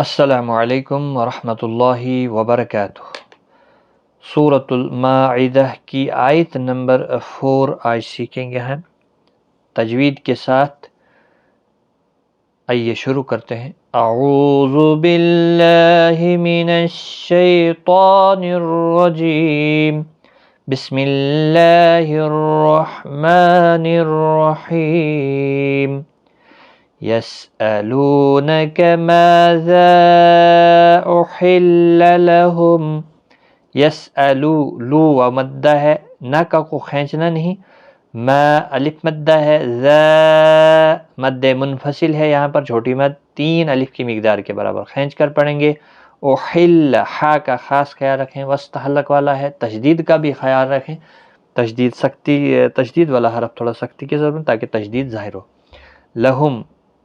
السلام علیکم ورحمۃ اللہ وبرکاتہ۔ سورۃ المائدہ کی آیت نمبر 4 آج سیکھیں گے ہم تجوید کے ساتھ۔ آئیے شروع کرتے ہیں۔ اعوذ باللہ من الشیطان الرجیم، بسم اللہ الرحمن الرحیم۔ يسألونك ماذا أحل لهم۔ یسألو لو و مدہ ہے، نا کا کو کھینچنا نہیں، ما الف مدہ ہے، ذا مد منفصل ہے، یہاں پر چھوٹی مد 3 الف کی مقدار کے برابر کھینچ کر پڑھیں گے۔ احل ہا کا خاص خیال رکھیں، وسط حلق والا ہے، تشدید کا بھی خیال رکھیں، تشدید والا حرف تھوڑا سختی کی ضرورت تاکہ تشدید ظاہر ہو۔ لہم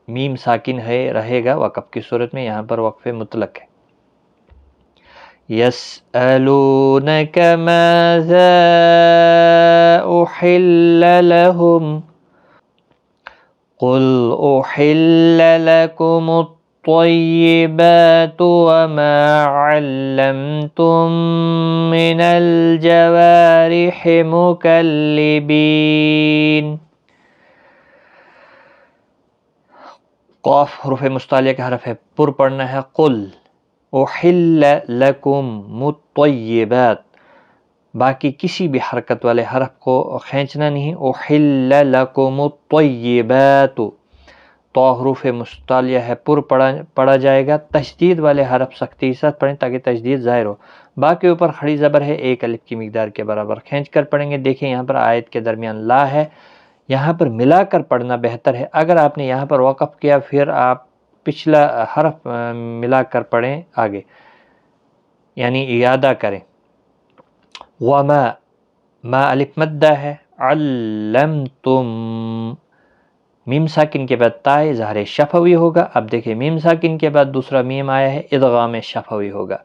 میم ساکن ہے رہے گا وقف کی صورت میں، یہاں پر وقف مطلق ہے۔ یسألونک ماذا احل لهم قل احل لكم الطیبات وما علمتم من الجوارح مکلبین۔ قاف حروف مستعلیہ کا حرف ہے، پر پڑھنا ہے۔ قل احل لکم الطیبات، باقی کسی بھی حرکت والے حرف کو کھینچنا نہیں۔ احل لکم الطیبات، تو حروف مستعلیہ ہے، پر پڑھا جائے گا، تشدید والے حرف سختی کے ساتھ پڑھیں تاکہ تشدید ظاہر ہو۔ باقی اوپر کھڑی زبر ہے، 1 الف کی مقدار کے برابر کھینچ کر پڑھیں گے۔ دیکھیں یہاں پر آیت کے درمیان لا ہے، یہاں پر ملا کر پڑھنا بہتر ہے۔ اگر آپ نے یہاں پر وقف کیا پھر آپ پچھلا حرف ملا کر پڑھیں آگے، یعنی اعادہ کریں۔ وما ما الف مدہ ہے، علمتم میم ساکن کے بعد تا اظہار شفوی ہوگا۔ اب دیکھیں میم ساکن کے بعد دوسرا میم آیا ہے، ادغام شفوی ہوگا،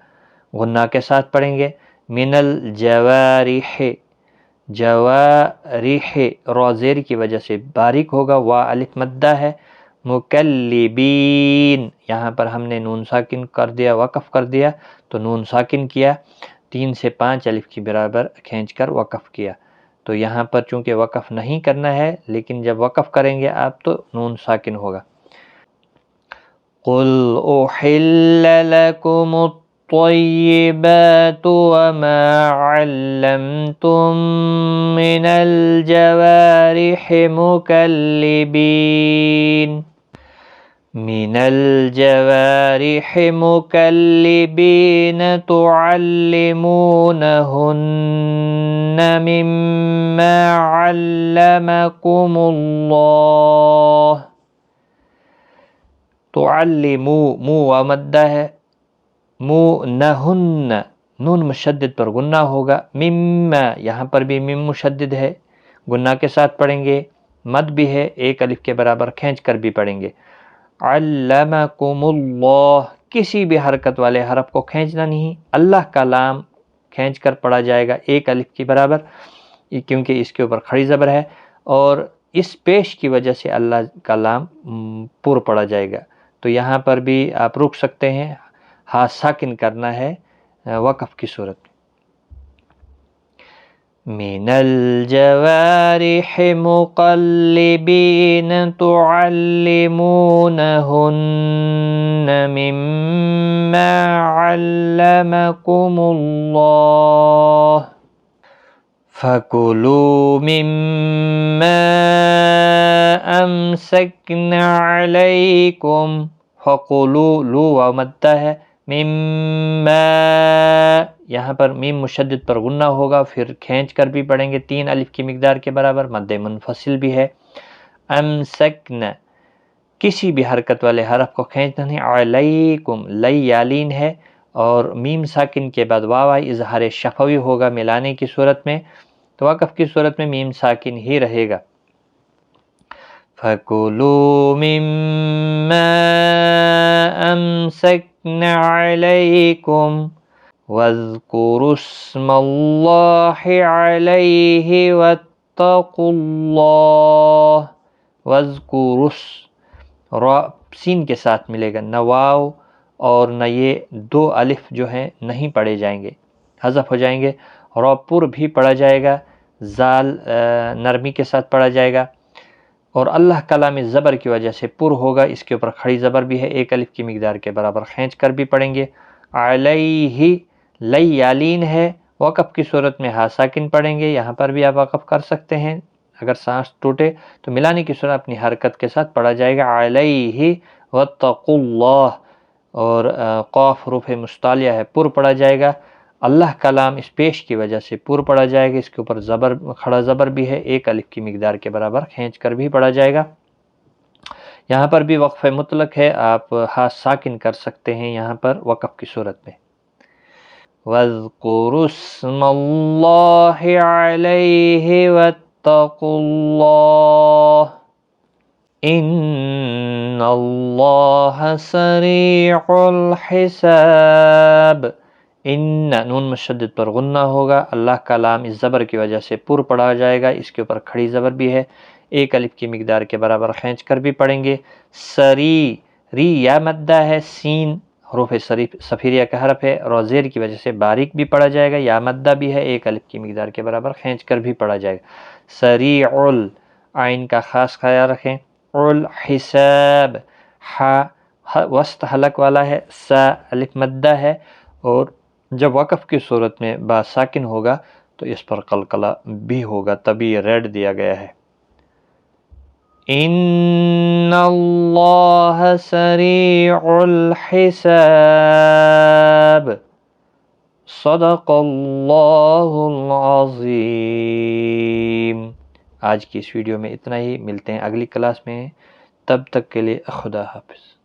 غنہ کے ساتھ پڑھیں گے۔ من الجوارح، جوارح را زیر کی وجہ سے باریک ہوگا، وا الف مدہ ہے۔ مکلبین، یہاں پر ہم نے نون ساکن کر دیا، وقف کر دیا تو نون ساکن کیا، 3 سے 5 الف کی برابر کھینچ کر وقف کیا۔ تو یہاں پر چونکہ وقف نہیں کرنا ہے، لیکن جب وقف کریں گے آپ تو نون ساکن ہوگا۔ قل احل لکم الطیبات وما علمتم من الجوارح مکلبین، من الجوارح مکلبین تعلمونہن مما علمکم اللہ۔ تعلمو مو و مدہ ہے، مو نہن نون مشدد پر غنہ ہوگا۔ مما یہاں پر بھی میم مشدد ہے، غنہ کے ساتھ پڑھیں گے، مد بھی ہے، 1 الف کے برابر کھینچ کر بھی پڑھیں گے۔ علمکم اللہ، کسی بھی حرکت والے حرف کو کھینچنا نہیں، اللہ کا لام کھینچ کر پڑھا جائے گا 1 الف کے برابر، کیونکہ اس کے اوپر کھڑی زبر ہے، اور اس پیش کی وجہ سے اللہ کا لام پر پڑھا جائے گا۔ تو یہاں پر بھی آپ رک سکتے ہیں، ہاں ساکن کرنا ہے وقف کی صورت میں۔ من الجوارح مقلبین تعلمونہن مما علمکم اللہ فَكُلُوا مِمَّا أَمْسَكْنَ عَلَيْكُمْ، فَقُلُوا لو و مدہ ہے، مِمَّا یہاں پر میم مشدد پر غنہ ہوگا، پھر کھینچ کر بھی پڑھیں گے 3 الف کی مقدار کے برابر، مد منفصل بھی ہے۔ امسکن کسی بھی حرکت والے حرف کو کھینچنا نہیں، علیکم لی یالین ہے، اور میم ساکن کے بعد واو اظہار شفوی ہوگا ملانے کی صورت میں، تو وقف کی صورت میں میم ساکن ہی رہے گا۔ فَكُلُوا مِمَّا أَمْسَكْنَ عَلَيْكُمْ وَاذْكُرُوا اسْمَ اللَّهِ عَلَيْهِ وَاتَّقُوا اللَّهَ۔ وَاذْكُرُوا را سین کے ساتھ ملے گا، نہ واو اور نہ یہ دو الف جو ہیں نہیں پڑھے جائیں گے، حذف ہو جائیں گے۔ را پر بھی پڑھا جائے گا، زال نرمی کے ساتھ پڑھا جائے گا، اور اللہ کلام زبر کی وجہ سے پر ہوگا، اس کے اوپر کھڑی زبر بھی ہے، ایک الف کی مقدار کے برابر کھینچ کر بھی پڑھیں گے۔ علیہ لی یالین ہے، وقف کی صورت میں ہا ساکن پڑھیں گے، یہاں پر بھی آپ وقف کر سکتے ہیں، اگر سانس ٹوٹے تو ملانے کی صورت اپنی حرکت کے ساتھ پڑھا جائے گا علیہ واتقوا اللہ، اور قاف حروف مستعلیہ ہے، پر پڑھا جائے گا، اللہ کلام اس پیش کی وجہ سے پر پڑھا جائے گا، اس کے اوپر زبر کھڑا زبر بھی ہے، ایک الف کی مقدار کے برابر کھینچ کر بھی پڑھا جائے گا۔ یہاں پر بھی وقف مطلق ہے، آپ ہا ساکن کر سکتے ہیں یہاں پر وقف کی صورت میں۔ وَاذْكُرُوا اسْمَ اللَّهِ عَلَيْهِ وَاتَّقُوا اللَّهَ إِنَّ اللَّهَ سَرِيعُ الْحِسَابِ۔ ان نون مشدد پر غنہ ہوگا، اللہ کا لام اس زبر کی وجہ سے پر پڑھا جائے گا، اس کے اوپر کھڑی زبر بھی ہے، ایک الف کی مقدار کے برابر کھینچ کر بھی پڑھیں گے۔ سری ری یا مدہ ہے، سین حروف صفیریہ کا حرف ہے، اور زیر کی وجہ سے باریک بھی پڑھا جائے گا، یا مدہ بھی ہے، ایک الف کی مقدار کے برابر کھینچ کر بھی پڑھا جائے گا۔ سریع عین کا خاص خیال رکھیں۔ الحساب ہا وسط حلق والا ہے، سا الف مدہ ہے، اور جب وقف کی صورت میں با ساکن ہوگا تو اس پر قلقلہ بھی ہوگا، تبھی ریڈ دیا گیا ہے۔ ان اللہ سریع الحساب، صدق اللہ العظیم۔ آج کی اس ویڈیو میں اتنا ہی، ملتے ہیں اگلی کلاس میں، تب تک کے لیے خدا حافظ۔